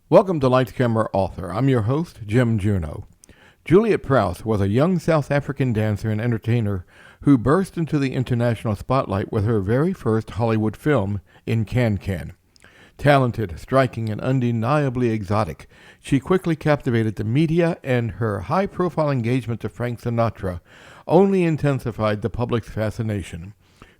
Welcome to Lights Camera Author. I'm your host, Jim Juno. Juliet Prowse was a young South African dancer and entertainer who burst into the international spotlight with her very first Hollywood film, In Can Can. Talented, striking, and undeniably exotic, she quickly captivated the media, and her high-profile engagement to Frank Sinatra only intensified the public's fascination.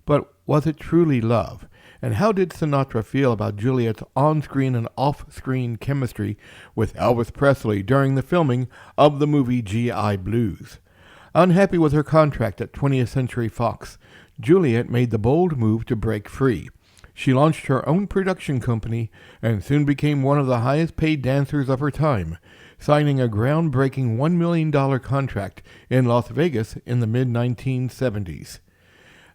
But was it truly love? And how did Sinatra feel about Juliet's on-screen and off-screen chemistry with Elvis Presley during the filming of the movie G.I. Blues? Unhappy with her contract at 20th Century Fox, Juliet made the bold move to break free. She launched her own production company and soon became one of the highest-paid dancers of her time, signing a groundbreaking $1 million contract in Las Vegas in the mid-1970s.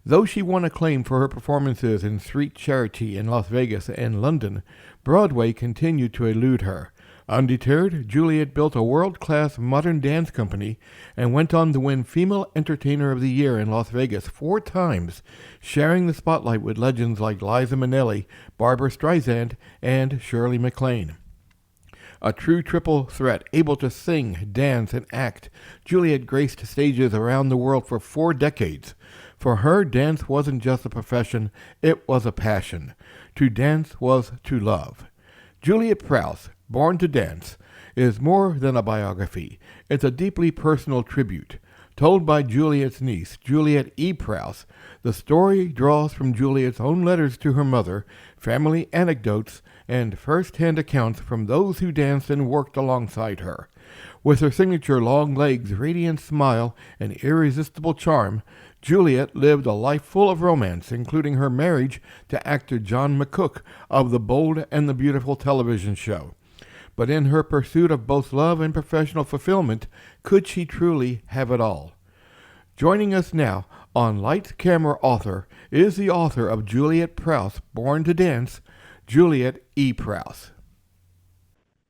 Though she won acclaim for her performances in Street Charity in Las Vegas and London, Broadway continued to elude her. Undeterred, Juliet built a world-class modern dance company and went on to win Female Entertainer of the Year in Las Vegas 4 times, sharing the spotlight with legends like Liza Minnelli, Barbra Streisand, and Shirley MacLaine. A true triple threat, able to sing, dance, and act, Juliet graced stages around the world for 4 decades. For her, dance wasn't just a profession, it was a passion. To dance was to love. Juliet Prowse, Born to Dance, is more than a biography. It's a deeply personal tribute. Told by Juliet's niece, Juliet E. Prowse, the story draws from Juliet's own letters to her mother, family anecdotes, and first-hand accounts from those who danced and worked alongside her. With her signature long legs, radiant smile, and irresistible charm, Juliet lived a life full of romance, including her marriage to actor John McCook of The Bold and the Beautiful television show. But in her pursuit of both love and professional fulfillment, could she truly have it all? Joining us now on Lights Camera Author is the author of Juliet Prowse, Born to Dance, Juliet E. Prowse.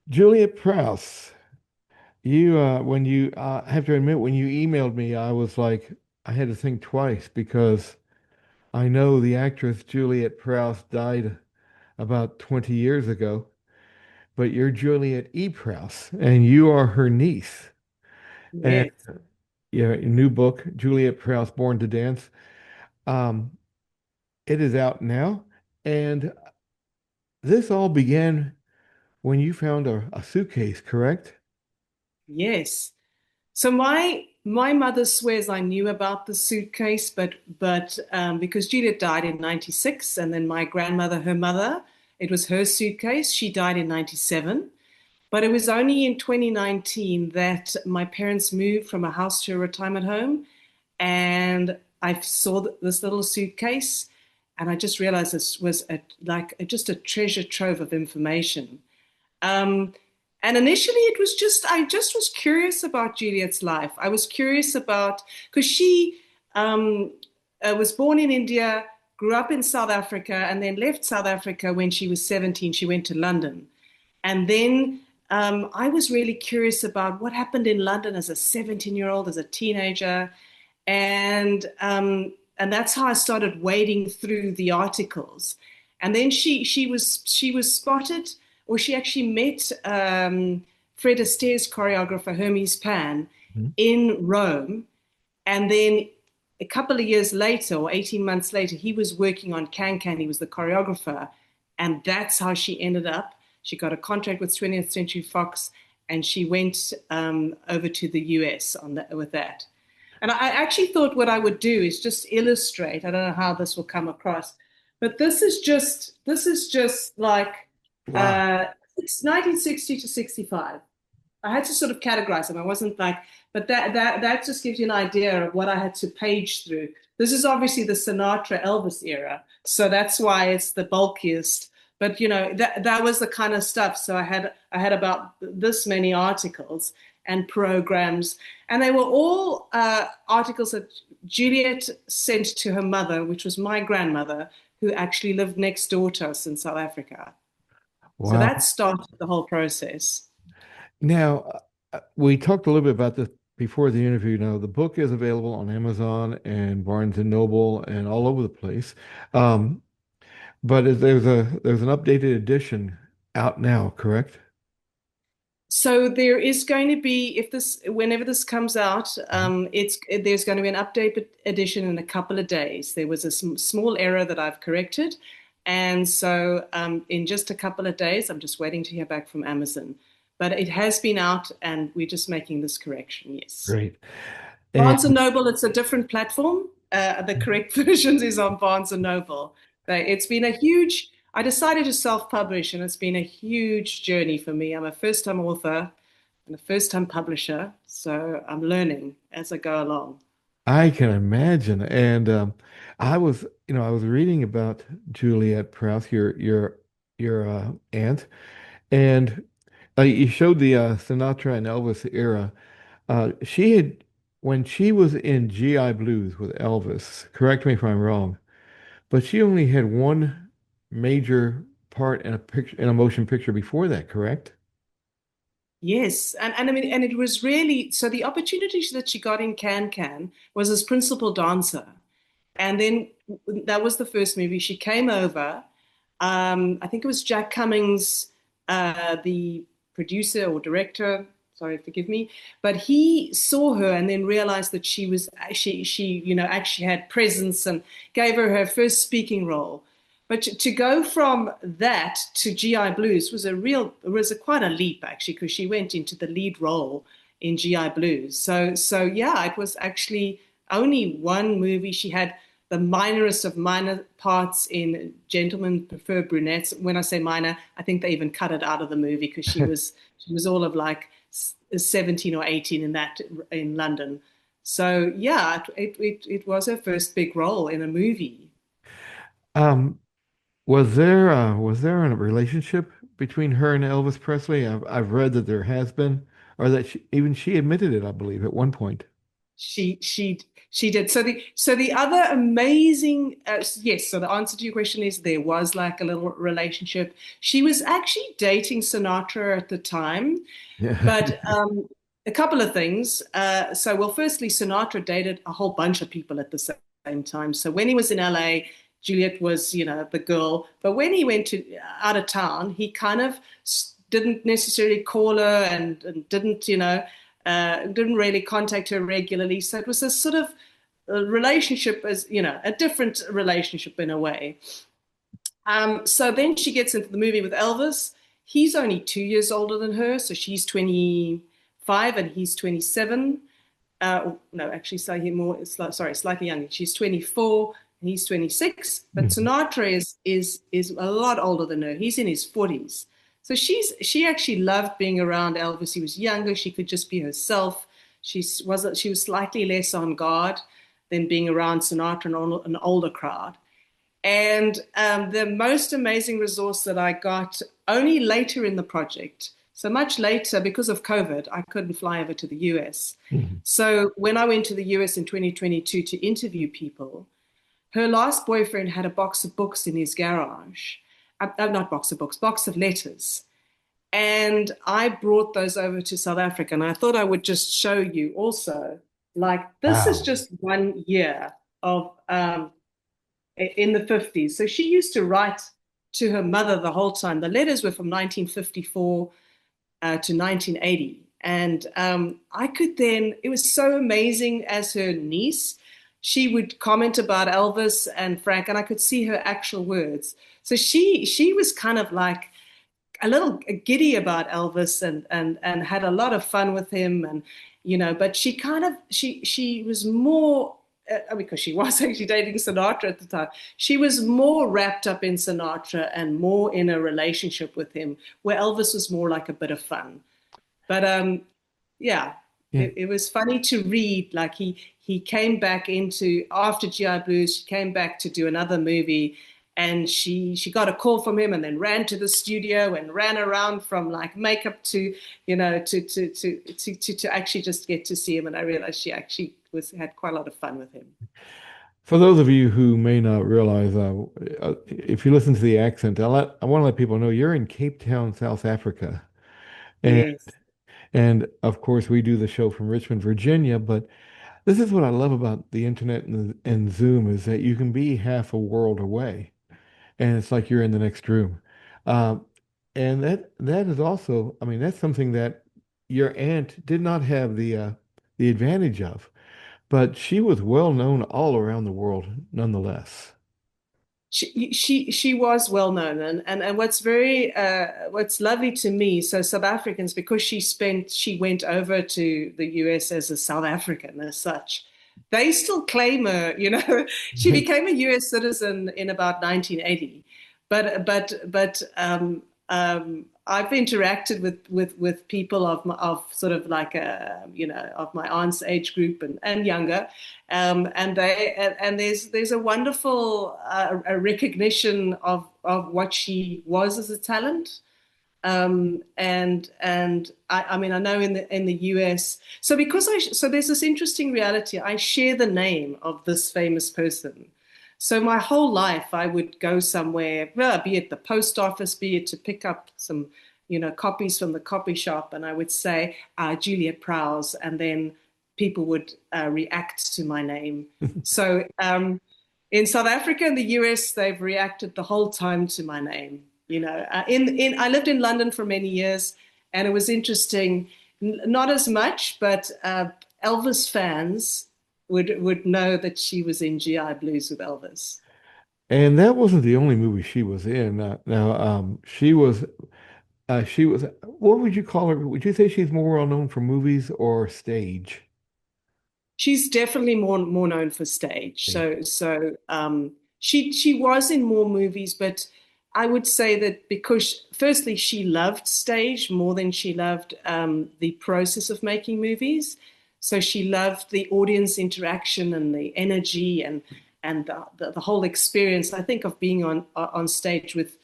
Juliet Prowse, when you have to admit, when you emailed me, I was like, I had to think twice because I know the actress Juliet Prowse died about 20 years ago, but you're Juliet E. Prowse, and you are her niece. And Yes, your new book, Juliet Prowse, Born to Dance, um, it is out now. And this all began when you found a suitcase, correct? yes. So my mother swears I knew about the suitcase, but because Juliet died in 96, and then my grandmother, her mother, it was her suitcase. She died in 97. But it was only in 2019 that my parents moved from a house to a retirement home, and I saw this little suitcase, and I just realized this was just a treasure trove of information. Um, and initially, it was just I just was curious about Juliet's life. I was curious about because she was born in India, grew up in South Africa, and then left South Africa when she was 17. She went to London, and then I was really curious about what happened in London as a 17-year-old, as a teenager, and that's how I started wading through the articles. And then she was spotted, or she actually met Fred Astaire's choreographer Hermes Pan Mhm. in Rome, and then a couple of years later, or 18 months later, he was working on Can Can. He was the choreographer, and that's how she ended up. She got a contract with 20th Century Fox, and she went over to the US with that. And I actually thought what I would do is just illustrate. I don't know how this will come across, but this is just like Wow. uh, it's 1960 to 65. I had to sort of categorize them. I wasn't like, but that just gives you an idea of what I had to page through. This is obviously the Sinatra Elvis era, so that's why it's the bulkiest. But that was the kind of stuff. So I had about this many articles and programs, and they were all articles that Juliet sent to her mother, which was my grandmother, who actually lived next door to us in South Africa. So Wow. that started the whole process. Now, we talked a little bit about this before the interview. Now, the book is available on Amazon and Barnes and Noble and all over the place. Um, but there's an updated edition out now, correct? So there is going to be, if this, whenever this comes out, there's going to be an update edition in a couple of days. There was a small error that I've corrected, and so in just a couple of days, I'm just waiting to hear back from Amazon. But it has been out, and we're just making this correction. Yes, Great. And Barnes and Noble. It's a different platform. The correct versions is on Barnes and Noble. It's been a huge. I decided to self-publish, and it's been a huge journey for me. I'm a first-time author and a first-time publisher, so I'm learning as I go along. I can imagine. And I was reading about Juliet Prowse, your aunt, and you showed the Sinatra and Elvis era. She had when she was in GI Blues with Elvis. Correct me if I'm wrong, but she only had one major part in a picture in a motion picture before that. Correct? Yes, and I mean, and it was really so the opportunity that she got in Can Can was as principal dancer. And then that was the first movie. She came over. I think it was Jack Cummings, the producer or director. Sorry, forgive me. But he saw her and then realized that she actually had presence and gave her her first speaking role. But to go from that to GI Blues was quite a leap actually, because she went into the lead role in GI Blues. So yeah, it was actually only one movie. She had the minorest of minor parts in Gentlemen Prefer Brunettes. When I say minor, I think they even cut it out of the movie because she was all of like 17 or 18 in that in London. So yeah, it was her first big role in a movie. Um, was there a relationship between her and Elvis Presley? I've read that there has been, or that even she admitted it, I believe, at one point. She she she did. So the other amazing yes. So the answer to your question is there was like a little relationship. She was actually dating Sinatra at the time, Yeah. but a couple of things. Well, firstly, Sinatra dated a whole bunch of people at the same time. So when he was in LA, Juliet was, the girl. But when he went to out of town, he kind of didn't necessarily call her and didn't really contact her regularly. So it was a sort of a relationship as, a different relationship in a way. So then she gets into the movie with Elvis. He's only 2 years older than her, so she's 25 and he's 27. No, actually, slightly more. Sorry, slightly younger. She's 24 and he's 26. But Mhm. Sinatra is a lot older than her. He's in his 40s. So she actually loved being around Elvis. He was younger. She could just be herself. She was slightly less on guard than being around Sinatra and an older crowd. And the most amazing resource that I got only later in the project, so much later because of COVID, I couldn't fly over to the US. Mhm. So when I went to the US in 2022 to interview people, her last boyfriend had a box of books in his garage. Not box of books, box of letters. And I brought those over to South Africa. And I thought I would just show you also, like, this is Wow. just 1 year of in the 50s. So she used to write to her mother the whole time. The letters were from 1954 to 1980. And I could then, it was so amazing as her niece. She would comment about Elvis and Frank, and I could see her actual words. So she was kind of like a little giddy about Elvis and had a lot of fun with him and but she was more because she was actually dating Sinatra at the time. She was more wrapped up in Sinatra and more in a relationship with him, where Elvis was more like a bit of fun. But yeah, Yeah. it was funny to read. Like he came back into after GI Blues, she came back to do another movie, and she got a call from him, and then ran to the studio and ran around from like makeup to to actually just get to see him. And I realized she actually was had quite a lot of fun with him. For those of you who may not realize, if you listen to the accent, I want to let people know you're in Cape Town, South Africa, and Yes. and of course we do the show from Richmond, Virginia. But this is what I love about the internet and Zoom is that you can be half a world away, and it's like you're in the next room. Um, And that is also, I mean, that's something that your aunt did not have the advantage of, but she was well known all around the world nonetheless. She was well known, and what's lovely to me, so South Africans, because she went over to the US as a South African as such, they still claim her, she became a US citizen in about 1980. But I've interacted with people of sort of like of my aunt's age group and younger, and there's a wonderful a recognition of what she was as a talent. I mean, I know in the US, so so there's this interesting reality. I share the name of this famous person. So my whole life, I would go somewhere, well, be it the post office, be it to pick up some, copies from the copy shop, and I would say Juliet Prowse, and then people would react to my name. So in South Africa and the US, they've reacted the whole time to my name. In I lived in London for many years, and it was interesting. Not as much, but Elvis fans would know that she was in GI Blues with Elvis. And that wasn't the only movie she was in. Now, she was, what would you call her? Would you say she's more well known for movies or stage? She's definitely more known for stage. Stage. She was in more movies, but I would say that because firstly she loved stage more than she loved the process of making movies. So she loved the audience interaction and the energy and the whole experience. I think of being on stage with.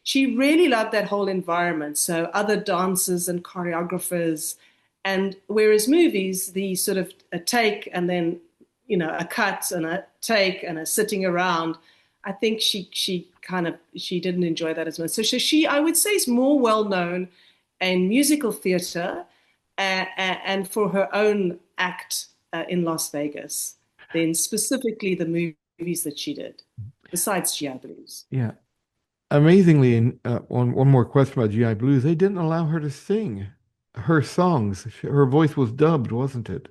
She really loved that whole environment. So other dancers and choreographers, and whereas movies, the sort of a take and then a cut and a take and a sitting around, I think she didn't enjoy that as much. So she I would say is more well known in musical theater and for her own act in Las Vegas than specifically the movies that she did, besides GI Blues. Yeah. Amazingly, and one more question about GI Blues, they didn't allow her to sing her songs. Her voice was dubbed, wasn't it?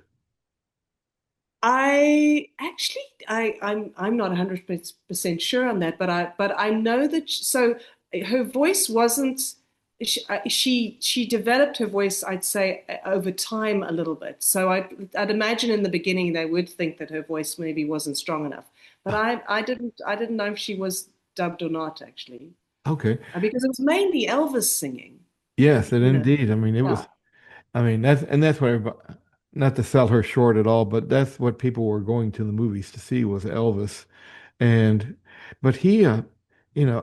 I'm not 100% sure on that, but I know that so her voice wasn't she developed her voice, I'd say, over time a little bit. So I'd imagine in the beginning they would think that her voice maybe wasn't strong enough, but I didn't know if she was dubbed or not actually, Okay. because it was mainly Elvis singing, Yes, and you know. indeed. I mean, it Yeah. was, I mean, that's what not to sell her short at all, but that's what people were going to the movies to see was Elvis. And, but you know,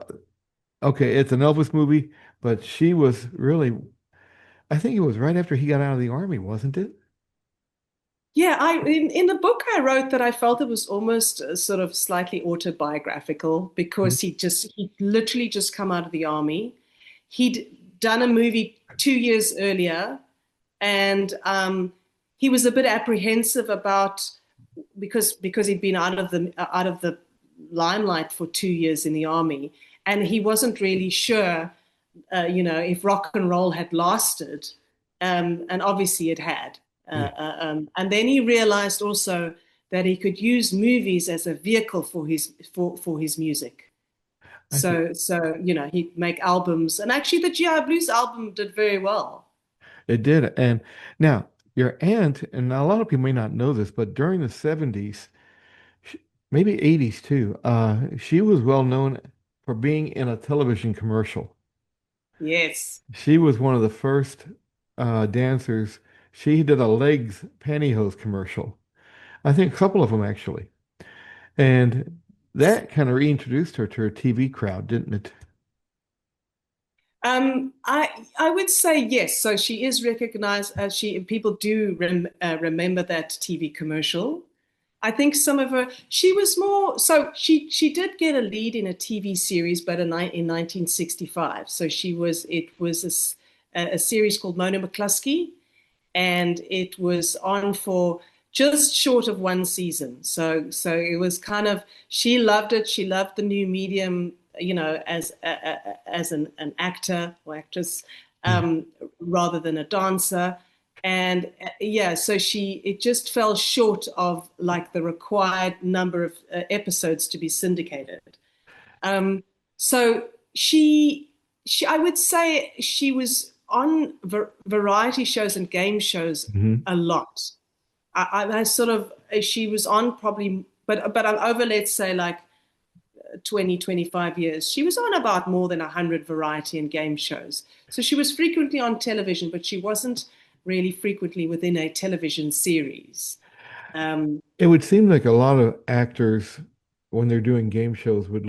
okay, it's an Elvis movie, but she was really, I think it was right after he got out of the army, wasn't it? Yeah, in the book I wrote that I felt it was almost sort of slightly autobiographical Mhm. because he literally just come out of the army. He'd done a movie 2 years earlier, and he was a bit apprehensive about because he'd been out of the limelight for 2 years in the army, and he wasn't really sure, if rock and roll had lasted, and obviously it had. Yeah. And then he realized also that he could use movies as a vehicle for his music. I see. So he'd make albums, and actually the GI Blues album did very well. It did. And now your aunt, and a lot of people may not know this, but during the 70s, sh- maybe 80s too, she was well known for being in a television commercial. Yes. She was one of the first dancers. She did a legs pantyhose commercial. I think a couple of them actually. And that kind of reintroduced her to her TV crowd, didn't it? I would say yes. So she is recognized as people do remember that TV commercial. I think some of her she was more so she did get a lead in a TV series, but in 1965. So it was a series called Mona McCluskey, and it was on for just short of one season. So it was kind of she loved it. She loved the new medium, as an actor or actress, Yeah. um, rather than a dancer. And yeah, so it just fell short of like the required number of episodes to be syndicated. Um, so I would say she was on variety shows and game shows Hmm. a lot. I sort of, she was on probably, but I'm over, let's say like 20, 25 years. She was on about more than 100 variety and game shows. So she was frequently on television, but she wasn't really frequently within a television series. Um, It would seem like a lot of actors, when they're doing game shows, would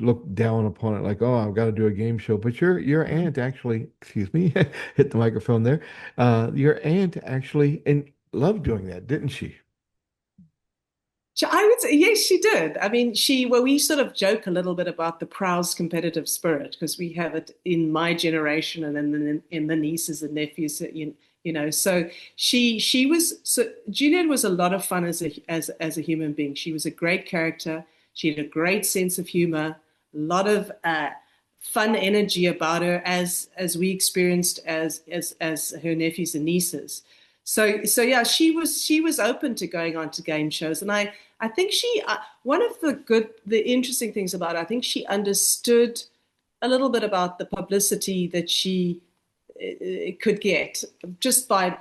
look down upon it, like, oh, I've got to do a game show. But your aunt actually, excuse me, hit the microphone there. Your aunt actually and loved doing that, didn't she? I would say, yes, she did. I mean, well, we sort of joke a little bit about the Prowse competitive spirit because we have it in my generation and then in the nieces and nephews, so so Juliet was a lot of fun as a human being. She was a great character. She had a great sense of humor, a lot of fun energy about her as we experienced as her nephews and nieces. So yeah, she was open to going on to game shows, and I think one of the interesting things about her, I think she understood a little bit about the publicity that she could get just by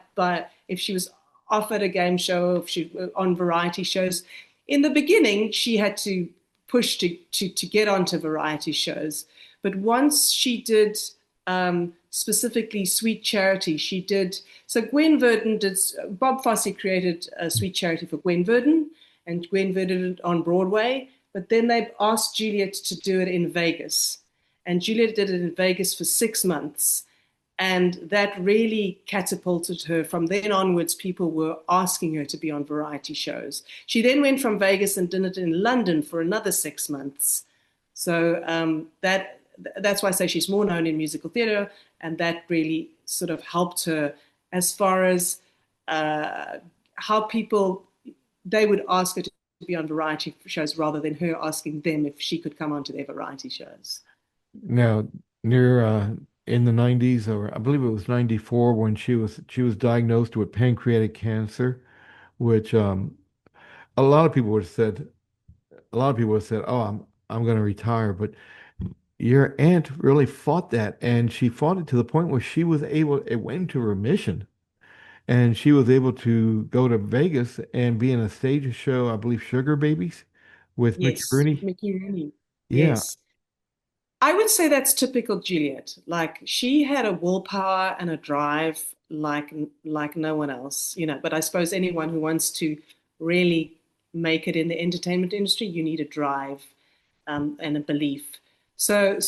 if she was offered a game show, if she on variety shows. In the beginning, she had to push to get onto variety shows, but once she did specifically Sweet Charity, she did. So Gwen Verdon did. Bob Fosse created a Sweet Charity for Gwen Verdon, and Gwen Verdon did it on Broadway. But then they asked Juliet to do it in Vegas, and Juliet did it in Vegas for 6 months. And that really catapulted her. From then onwards, people were asking her to be on variety shows. She then went from Vegas and did it in London for another 6 months. So that's why I say she's more known in musical theatre, and that really sort of helped her as far as uh, how people they would ask her to be on variety shows rather than her asking them if she could come onto their variety shows. Now, near in the 90s, or I believe it was 94, when she was diagnosed with pancreatic cancer, which a lot of people would have said a lot of people would have said, "Oh, I'm going to retire," but your aunt really fought that, and she fought it to the point where it went into remission, and she was able to go to Vegas and be in a stage show, I believe, Sugar Babies with Mickey Yes, Rooney. Mickey Rooney. Yeah, Yes. I would say that's typical Juliet. Like she had a willpower and a drive like no one else, But I suppose anyone who wants to really make it in the entertainment industry, you need a drive and a belief. So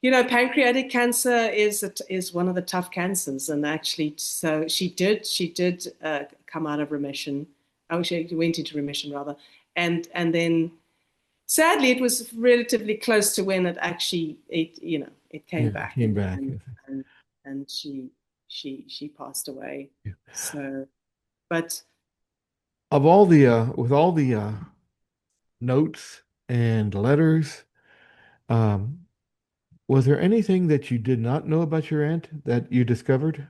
pancreatic cancer is one of the tough cancers, and actually, so she did come out of remission. Oh, she went into remission rather, and then sadly, it was relatively close to when it came yeah, back came and back. and she passed away. Yeah. So, but Of all the with all the notes and letters, um, was there anything that you did not know about your aunt that you discovered?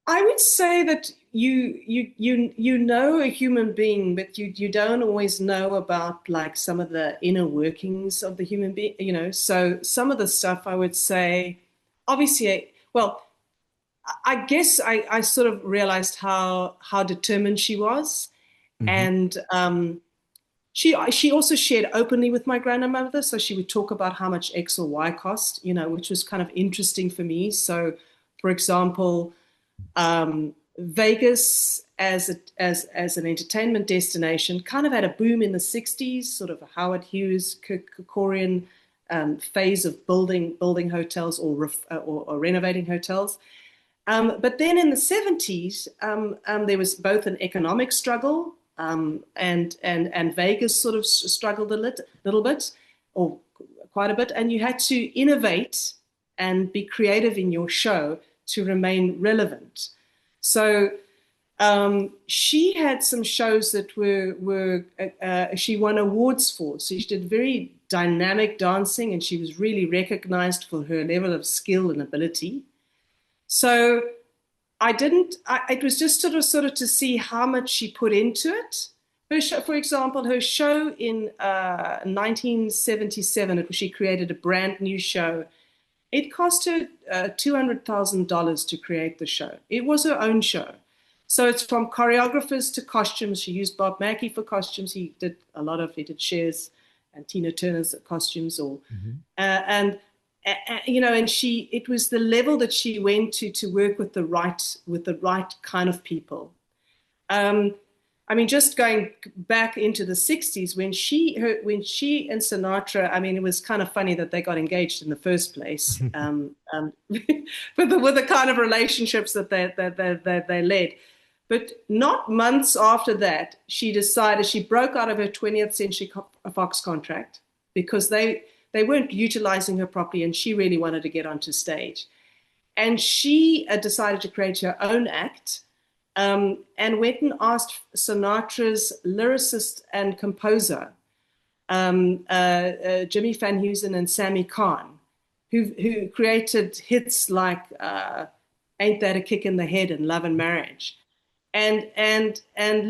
I would say that you know a human being, but you don't always know about like some of the inner workings of the human being, So some of the stuff I would say, obviously, well, I guess I sort of realized how determined she was, Hmm. and she also shared openly with my grandmother, so she would talk about how much X or Y cost, which was kind of interesting for me. So, for example, Vegas as an entertainment destination kind of had a boom in the 60s, sort of a Howard Hughes Kerkorian phase of building hotels or renovating hotels. But then in the 70s, there was both an economic struggle and Vegas sort of struggled a little bit or quite a bit, and you had to innovate and be creative in your show to remain relevant. So She had some shows that were she won awards for. So she did very dynamic dancing, and she was really recognized for her level of skill and ability. So I didn't. It was just sort of to see how much she put into it. Her show, for example, her show in 1977, she created a brand new show. It cost her $200,000 to create the show. It was her own show. So it's from choreographers to costumes. She used Bob Mackie for costumes. He did Cher's and Tina Turner's costumes, Hmm. and and it was the level that she went to work with the right kind of people. Um, I mean, just going back into the 60s when she and Sinatra, I mean, it was kind of funny that they got engaged in the first place, with the kind of relationships that they led. But not months after that, she decided she broke out of her 20th Century Fox contract because they weren't utilizing her properly, and she really wanted to get onto stage. And she decided to create her own act, and went and asked Sinatra's lyricist and composer, Jimmy Van Heusen and Sammy Cahn, who created hits like "Ain't That a Kick in the Head" and "Love and Marriage," and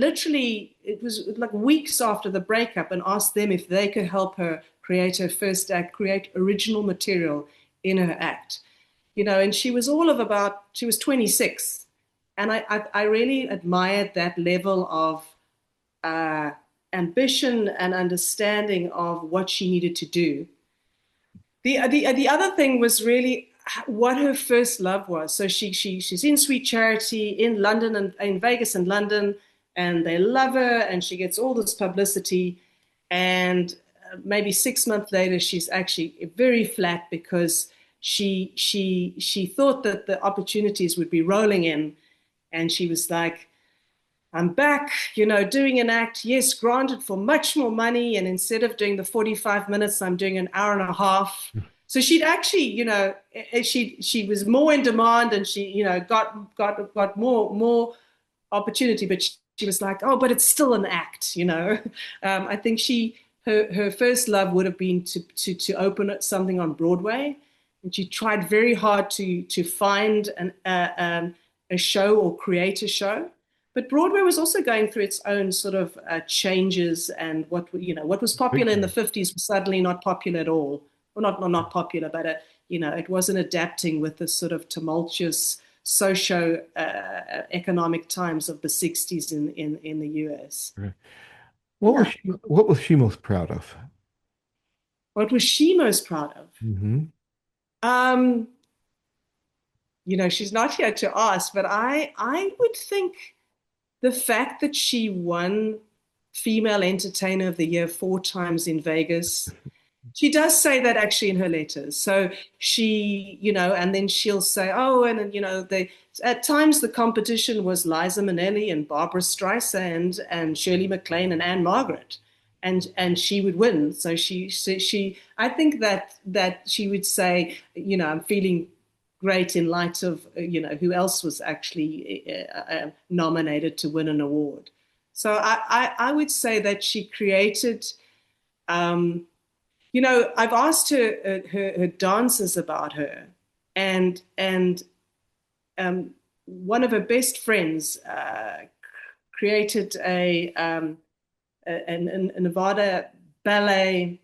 literally it was like weeks after the breakup, and asked them if they could help her create her first act, create original material in her act. And she was 26, and I really admired that level of uh, ambition and understanding of what she needed to do. The other thing was really what her first love was. So she's in Sweet Charity in London, and in Vegas and London, and they love her, and she gets all this publicity. And maybe 6 months later, she's actually very flat because she thought that the opportunities would be rolling in, and she was like, I'm back, doing an act, yes, granted for much more money. And instead of doing the 45 minutes, I'm doing an hour and a half. So she'd actually, she was more in demand, and she, got more opportunity, but she was like, oh, but it's still an act. I think her first love would have been to open something on Broadway. And she tried very hard to find a show or create a show. But Broadway was also going through its own sort of changes, and what was Big popular in the time. 50s was suddenly not popular at all. Well, not popular, but it wasn't adapting with the sort of tumultuous socio economic times of the 60s in the US. Right. Yeah. What was she most proud of? What was she most proud of? Hmm. Um, she's not here to ask, but I would think the fact that she won Female Entertainer of the Year 4 times in Vegas. She does say that actually in her letters. So and then she'll say, oh, and then, at times the competition was Liza Minnelli and Barbara Streisand and Shirley MacLaine and Anne Margaret. And she would win. So I think that she would say, I'm feeling great in light of, who else was actually nominated to win an award. So I would say that she created, I've asked her dancers about her, and one of her best friends created a Nevada ballet.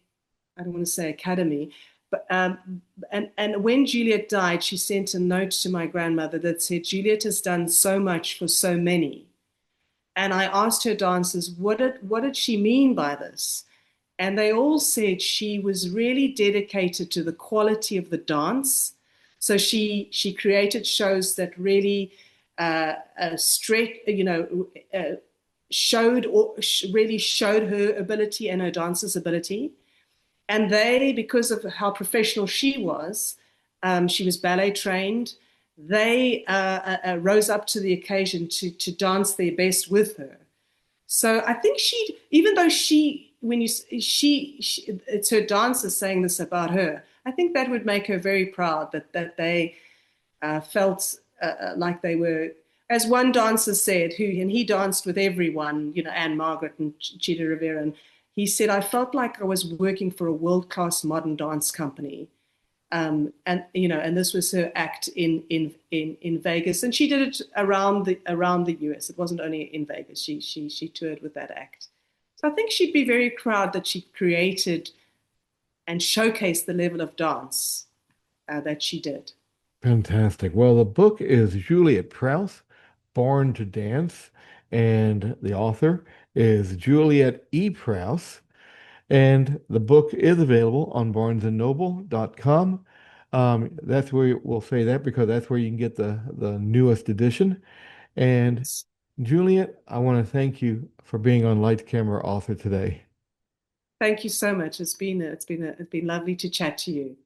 I don't want to say academy, but and when Juliet died, she sent a note to my grandmother that said, Juliet has done so much for so many. And I asked her dancers, what did she mean by this? And they all said she was really dedicated to the quality of the dance. So she created shows that really showed or really showed her ability and her dancer's ability. And they, because of how professional she was ballet trained. They rose up to the occasion to dance their best with her. So I think even though when it's her dancers saying this about her, I think that would make her very proud that they felt like they were. as one dancer said, and he danced with everyone, Anne Margaret and Chita Rivera, and he said, I felt like I was working for a world-class modern dance company. And this was her act in Vegas, and she did it around the US. It wasn't only in Vegas. She toured with that act. So I think she'd be very proud that she created and showcased the level of dance that she did. Fantastic. Well, the book is Juliet Prowse, Born to Dance, and the author is Juliet E. Prowse. And the book is available on barnesandnoble.com. That's where we'll say that because that's where you can get the newest edition. And Juliet, I want to thank you for being on Lights Camera Author today. Thank you so much. It's been lovely to chat to you.